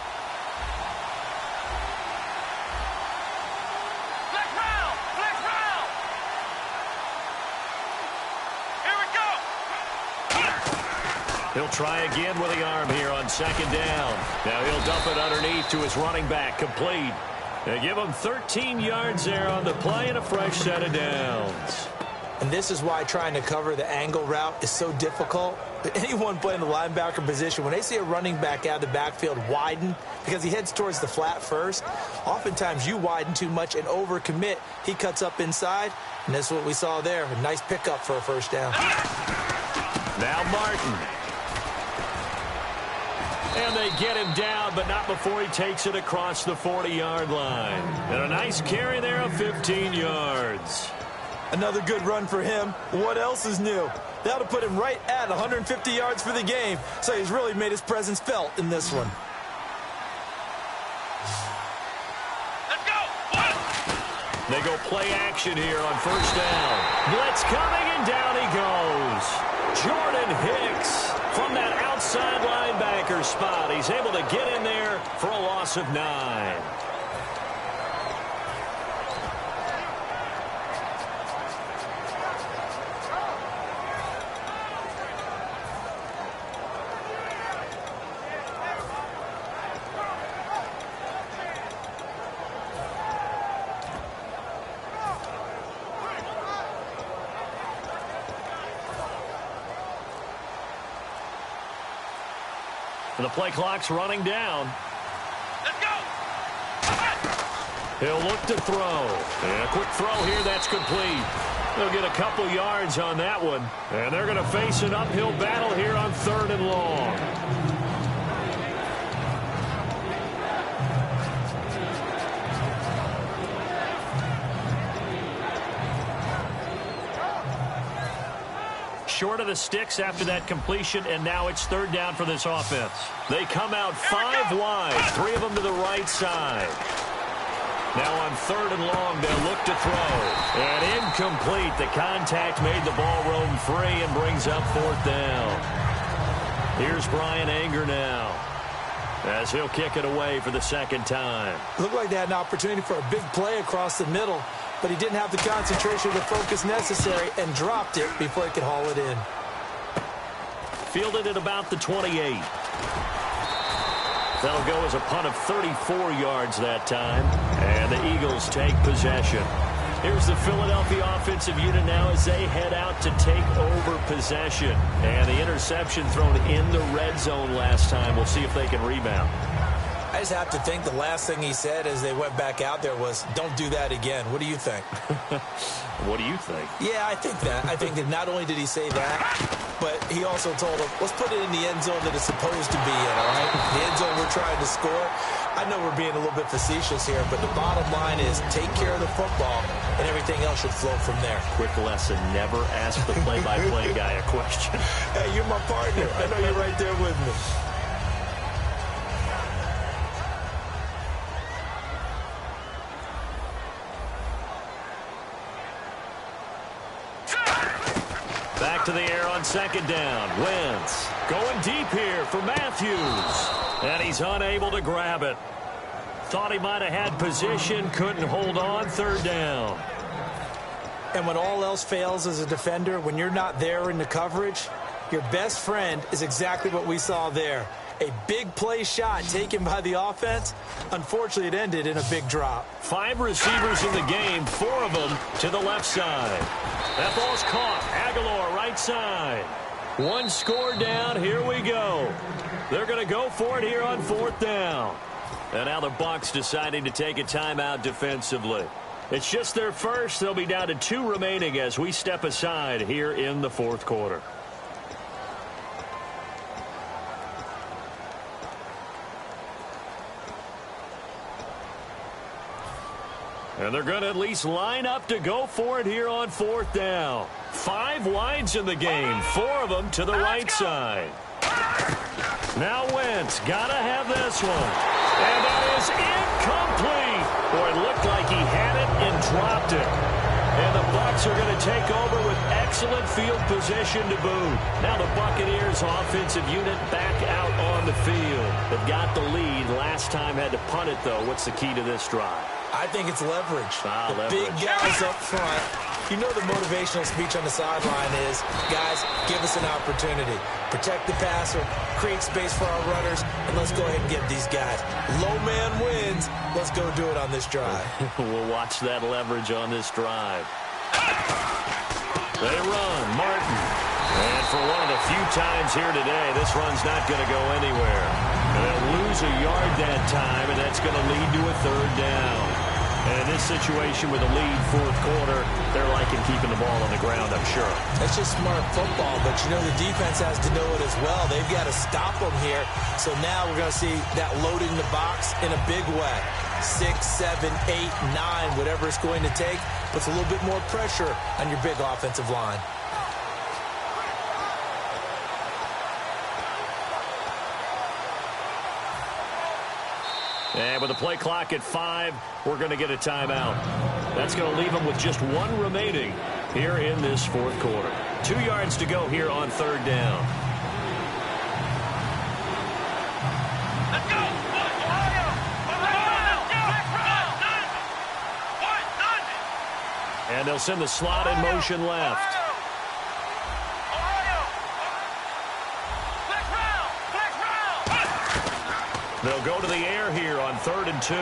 He'll try again with the arm here on 2nd down. Now he'll dump it underneath to his running back, complete. They give him 13 yards there on the play and a fresh set of downs. And this is why trying to cover the angle route is so difficult. Anyone playing the linebacker position, when they see a running back out of the backfield widen, because he heads towards the flat first, oftentimes you widen too much and overcommit. He cuts up inside, and that's what we saw there. A nice pickup for a first down. Now Martin. And they get him down, but not before he takes it across the 40-yard line. And a nice carry there of 15 yards. Another good run for him. What else is new? That'll put him right at 150 yards for the game, so he's really made his presence felt in this one. Let's go! They go play action here on 1st down. Blitz coming, and down he goes. Jordan Hicks from that outside linebacker spot. He's able to get in there for a loss of 9. The play clock's running down. Let's go! He'll look to throw. And a quick throw here, that's complete. They'll get a couple yards on that one. And they're going to face an uphill battle here on 3rd and long. Short of the sticks after that completion, and now it's 3rd down for this offense. They come out 5 wide, 3 of them to the right side. Now on 3rd and long, they'll look to throw. And incomplete. The contact made the ball roam free and brings up 4th down. Here's Brian Anger now, as he'll kick it away for the 2nd time. Looked like they had an opportunity for a big play across the middle, but he didn't have the concentration or the focus necessary and dropped it before he could haul it in. Fielded at about the 28. That'll go as a punt of 34 yards that time, and the Eagles take possession. Here's the Philadelphia offensive unit now as they head out to take over possession. And the interception thrown in the red zone last time. We'll see if they can rebound. I just have to think the last thing he said as they went back out there was, don't do that again. What do you think? What do you think? Yeah, I think that. I think that not only did he say that, but he also told them, let's put it in the end zone that it's supposed to be in, all right? The end zone we're trying to score. I know we're being a little bit facetious here, but the bottom line is take care of the football, and everything else should flow from there. Quick lesson, never ask the play-by-play guy a question. Hey, you're my partner. I know you're right there with me. Back to the air on 2nd down. Wentz going deep here for Matthews. And he's unable to grab it. Thought he might have had position, couldn't hold on. 3rd down. And when all else fails as a defender, when you're not there in the coverage, your best friend is exactly what we saw there. A big play shot taken by the offense. Unfortunately, it ended in a big drop. 5 receivers in the game, 4 of them to the left side. That ball's caught. Aguilar, right side. 1 score down. Here we go. They're going to go for it here on 4th down. And now the Bucs deciding to take a timeout defensively. It's just their first. They'll be down to 2 remaining as we step aside here in the 4th quarter. And they're going to at least line up to go for it here on 4th down. 5 wides in the game, 4 of them to the right side. Now Wentz, gotta have this one. And that is incomplete. Boy, it looked like he had it and dropped it. And the Bucs are going to take over with excellent field position to boot. Now the Buccaneers offensive unit back out on the field. They've got the lead. Last time had to punt it, though. What's the key to this drive? I think it's leverage. Leverage. Big guys up front. You know the motivational speech on the sideline is, guys, give us an opportunity. Protect the passer, create space for our runners, and let's go ahead and get these guys. Low man wins. Let's go do it on this drive. We'll watch that leverage on this drive. They run. Martin. And for one of the few times here today, this run's not going to go anywhere. They'll lose a yard that time, and that's going to lead to a 3rd down. And in this situation with a lead 4th quarter, they're liking keeping the ball on the ground, I'm sure. That's just smart football, but you know the defense has to know it as well. They've got to stop them here. So now we're going to see that loading the box in a big way. 6, 7, 8, 9, whatever it's going to take, puts a little bit more pressure on your big offensive line. And with the play clock at 5, we're going to get a timeout. That's going to leave them with just 1 remaining here in this 4th quarter. 2 yards to go here on 3rd down. Let's go! Ohio! And they'll send the slot in motion left. They'll go to the air here on 3rd and 2.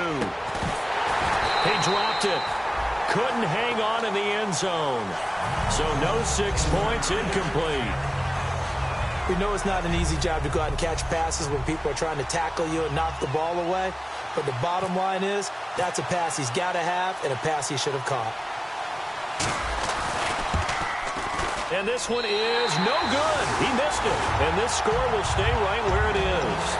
He dropped it. Couldn't hang on in the end zone. So no 6 points, incomplete. We know it's not an easy job to go out and catch passes when people are trying to tackle you and knock the ball away. But the bottom line is, that's a pass he's got to have and a pass he should have caught. And this one is no good. He missed it. And this score will stay right where it is.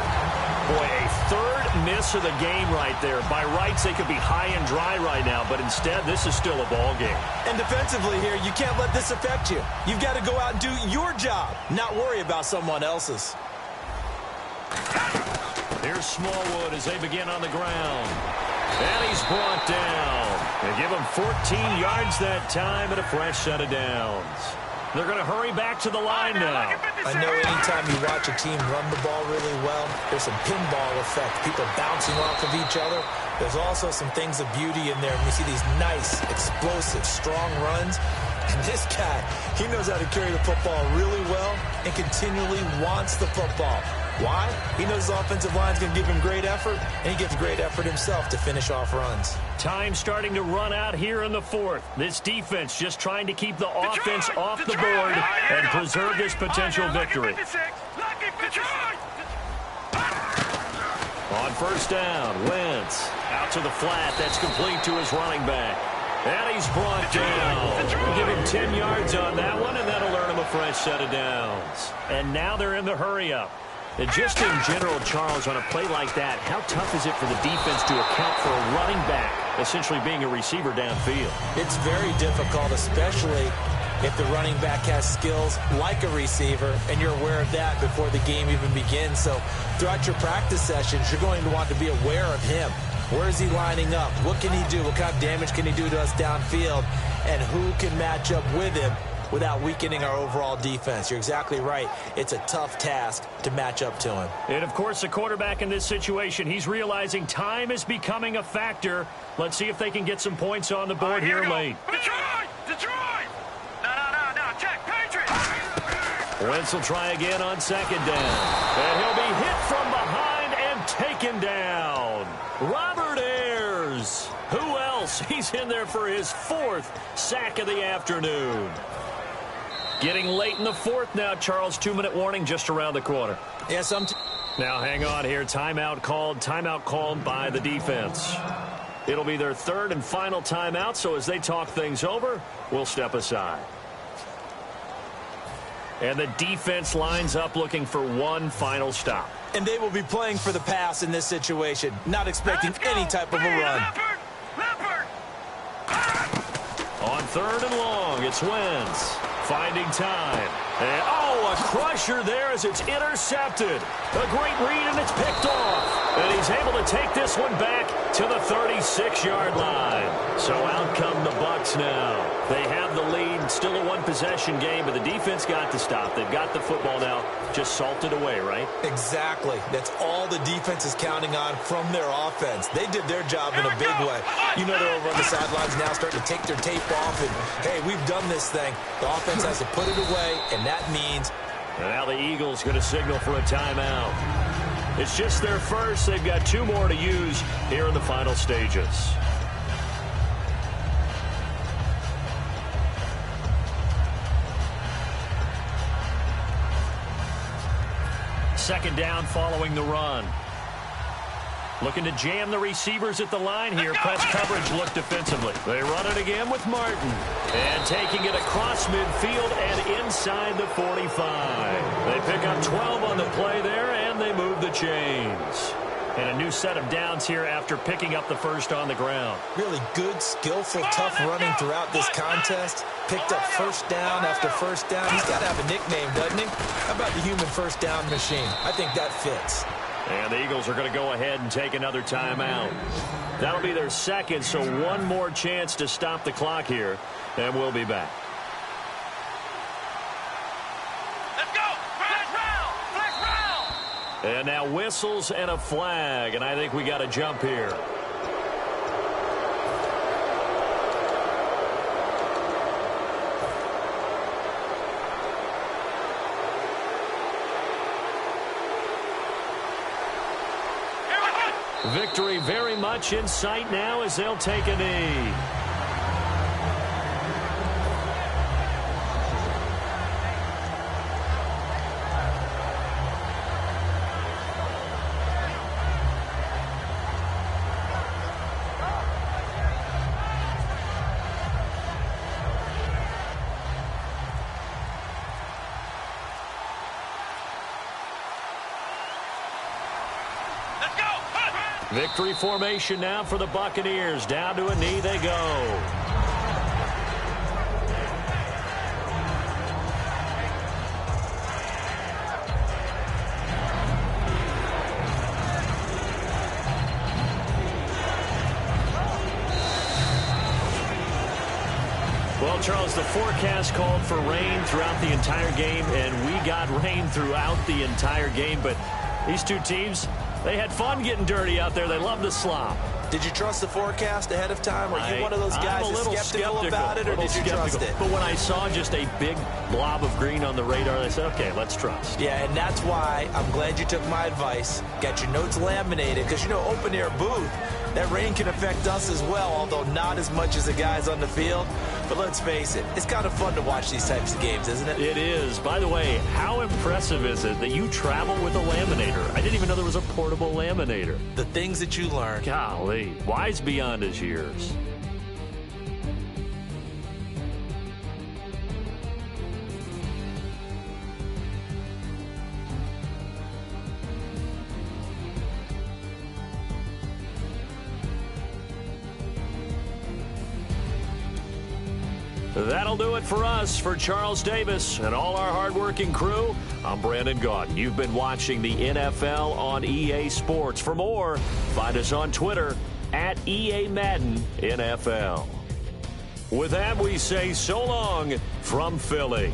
Boy, a 3rd miss of the game right there. By rights, they could be high and dry right now, but instead, this is still a ball game. And defensively here, you can't let this affect you. You've got to go out and do your job, not worry about someone else's. Here's Smallwood as they begin on the ground. And he's brought down. They give him 14 yards that time and a fresh set of downs. They're going to hurry back to the line now. I know anytime you watch a team run the ball really well, there's some pinball effect, people bouncing off of each other. There's also some things of beauty in there. And you see these nice, explosive, strong runs. And this guy, he knows how to carry the football really well and continually wants the football. Why? He knows his offensive line's going to give him great effort, and he gives great effort himself to finish off runs. Time starting to run out here in the 4th. This defense just trying to keep the offense off the board and preserve this potential victory. On 1st down, Wentz out to the flat. That's complete to his running back. And he's brought down. Give him 10 yards on that one, and that'll earn him a fresh set of downs. And now they're in the hurry-up. And just in general, Charles, on a play like that, how tough is it for the defense to account for a running back essentially being a receiver downfield? It's very difficult, especially if the running back has skills like a receiver, and you're aware of that before the game even begins. So throughout your practice sessions, you're going to want to be aware of him. Where is he lining up? What can he do? What kind of damage can he do to us downfield? And who can match up with him without weakening our overall defense? You're exactly right. It's a tough task to match up to him. And, of course, the quarterback in this situation, he's realizing time is becoming a factor. Let's see if they can get some points on the board here late. Detroit! Detroit! No. Check, Patriots! Wentz will try again on 2nd down. And he'll be hit from 2nd down. Robert Ayers. Who else? He's in there for his 4th sack of the afternoon. Getting late in the 4th now, Charles. 2-minute warning just around the corner. Yeah, now hang on here. Timeout called by the defense. It'll be their 3rd and final timeout, so as they talk things over, we'll step aside. And the defense lines up looking for one final stop. And they will be playing for the pass in this situation, not expecting any type of a run. On 3rd and long, it's Wentz finding time. And, a crusher there as it's intercepted. A great read, and it's picked off. And he's able to take this one back to the 36-yard line. So out come the Bucs now. They have the lead, still a one-possession game, but the defense got to stop. They've got the football now, just salted away, right? Exactly. That's all the defense is counting on from their offense. They did their job in a big way. You know they're over on the sidelines now starting to take their tape off, and, hey, we've done this thing. The offense has to put it away, and that means... And now the Eagles going to signal for a timeout. It's just their first. They've got 2 more to use here in the final stages. Second down following the run. Looking to jam the receivers at the line here. Press coverage look defensively. They run it again with Martin. And taking it across midfield and inside the 45. They pick up 12 on the play there, and they move the chains. And a new set of downs here after picking up the first on the ground. Really good, skillful, tough running throughout this contest. Picked up first down after first down. He's got to have a nickname, doesn't he? How about the human first down machine? I think that fits. And the Eagles are going to go ahead and take another timeout. That'll be their 2nd, so one more chance to stop the clock here, and we'll be back. Let's go! Flex round! And now whistles and a flag, and I think we got a jump here. Victory very much in sight now as they'll take a knee. Victory formation now for the Buccaneers. Down to a knee they go. Well, Charles, the forecast called for rain throughout the entire game, and we got rain throughout the entire game. But these two teams, they had fun getting dirty out there. They love the slop. Did you trust the forecast ahead of time? Are you one of those guys that's skeptical about it, or did you trust it? But when I saw just a big blob of green on the radar, I said, okay, let's trust. Yeah, and that's why I'm glad you took my advice. Got your notes laminated, because, you know, open-air booth, that rain can affect us as well, although not as much as the guys on the field. But let's face it, it's kind of fun to watch these types of games, isn't it? It is. By the way, how impressive is it that you travel with a laminator? I didn't even know there was a portable laminator. The things that you learn. Golly, wise beyond his years. That'll do it for us. For Charles Davis and all our hardworking crew, I'm Brandon Gaudin. You've been watching the NFL on EA Sports. For more, find us on Twitter at EA Madden NFL. With that, we say so long from Philly.